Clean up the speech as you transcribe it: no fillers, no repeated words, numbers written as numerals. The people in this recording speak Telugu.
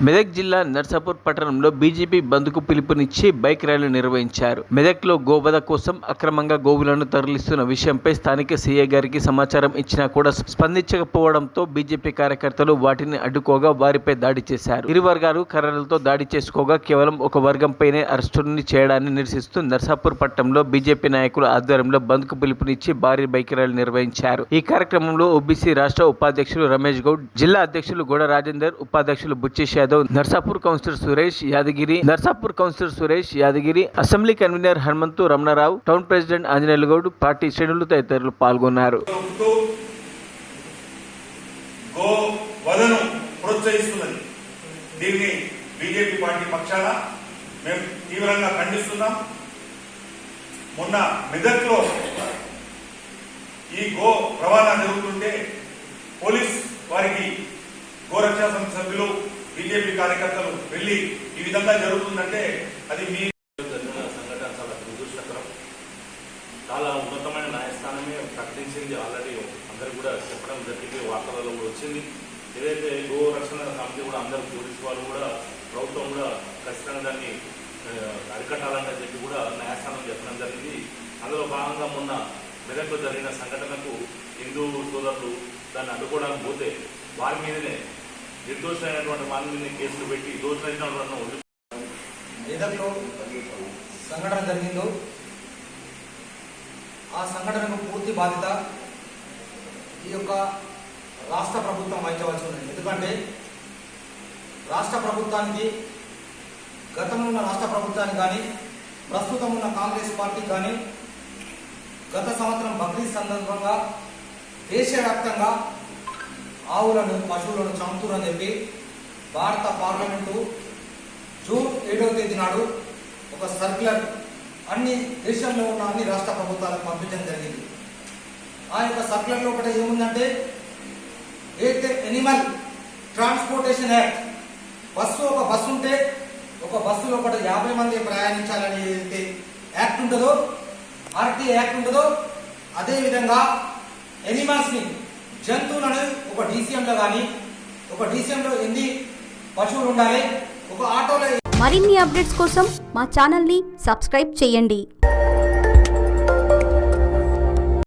మెదక్ జిల్లా నర్సాపూర్ పట్టణంలో బీజేపీ బంద్కు పిలుపునిచ్చి బైక్ ర్యాలీ నిర్వహించారు. మెదక్లో గోవధ కోసం అక్రమంగా గోవులను తరలిస్తున్న విషయంపై స్థానిక సీఐ గారికి సమాచారం ఇచ్చినా కూడా స్పందించకపోవడంతో బీజేపీ కార్యకర్తలు వాటిని అడ్డుకోగా వారిపై దాడి చేశారు. ఇరు వర్గాలు కర్రలతో దాడి చేసుకోగా కేవలం ఒక వర్గంపైనే అరెస్టుని చేయడాన్ని నిరసిస్తూ నర్సాపూర్ పట్టణంలో బీజేపీ నాయకుల ఆధ్వర్యంలో బంద్కు పిలుపునిచ్చి భారీ బైక్ ర్యాలీ నిర్వహించారు. ఈ కార్యక్రమంలో ఓబీసీ రాష్ట్ర ఉపాధ్యక్షులు రమేష్ గౌడ్, జిల్లా అధ్యక్షులు గోడ రాజేందర్, ఉపాధ్యక్షులు Buchchesh Yadav, Narsapur councillor Suresh Yadagiri, assembly convener Hanumanthu Ramanarao, town president Anjaneyulu Goud, party శ్రేణులు తదితరులు పాల్గొన్నారు. దీన్ని బీజేపీ పార్టీ పక్షాన మేము తీవ్రంగా ఖండిస్తున్నాం. మొన్న మెదక్లో ఈ గో రవాణా జరుగుతుంటే పోలీస్ వారికి గోరక్షా సమితి సభ్యులు బీజేపీ కార్యకర్తలు వెళ్లి ఈ విధంగా జరుగుతుందంటే అది మీ సంఘటన చాలా దురదృష్టకరం. చాలా ఉన్నతమైన న్యాయస్థానమే ప్రకటించింది. ఆల్రెడీ అందరూ కూడా చెప్పడం జరిగింది, వార్తలలో కూడా వచ్చింది. ఏదైతే గో రక్షణ సమితి కూడా అందరూ పోలీసు వాళ్ళు కూడా ప్రభుత్వం కూడా ఖచ్చితంగా దాన్ని అరికట్టాలని చెప్పి కూడా న్యాయస్థానం చెప్పడం జరిగింది. అందులో భాగంగా మొన్న మెదక్లో జరిగిన సంఘటనకు హిందూ సోదరులు దాన్ని అడ్డుకోవడానికి పోతే వారి మీదనే నిర్దోషమైనటువంటి వారి మీద కేసులు పెట్టి దోషులైనటువంటి మెదక్లో సంఘటన జరిగిందో ఆ సంఘటనకు పూర్తి బాధ్యత ఈ యొక్క రాష్ట్ర ప్రభుత్వం వహించవలసి ఉంది. ఎందుకంటే రాష్ట్ర ప్రభుత్వానికి, గతంలో ఉన్న రాష్ట్ర ప్రభుత్వానికి కానీ, ప్రస్తుతం ఉన్న కాంగ్రెస్ పార్టీకి కానీ గత సంవత్సరం బక్రీద్ సందర్భంగా దేశవ్యాప్తంగా ఆవులను, పశువులను చంపుతురని చెప్పి భారత పార్లమెంటు జూన్ 7వ తేదీ నాడు ఒక సర్క్యులర్ దేశంలో ఉన్న అన్ని రాష్ట్ర ప్రభుత్వాలకు పంపించడం జరిగింది. ఆ యొక్క సర్క్యులర్లో ఒకటి ఏముందంటే, ఏదైతే ఎనిమల్ ట్రాన్స్పోర్టేషన్ యాక్ట్, ఒక బస్సు ఉంటే ఒక బస్సులో ఒకటి 50 మంది ప్రయాణించాలని ఏదైతే యాక్ట్ ఉంటుందో, ఆర్టీ యాక్ట్ ఉంటుందో, అదేవిధంగా ఎనిమల్స్ని, జంతువులను ఒక డీసీఎంలో కానీ, ఒక డీసీఎంలో ఎన్ని పశువులు ఉండాలి, ఒక ఆటోలో. మరిన్ని అప్డేట్స్ కోసం మా ఛానల్ని సబ్స్క్రైబ్ చేయండి.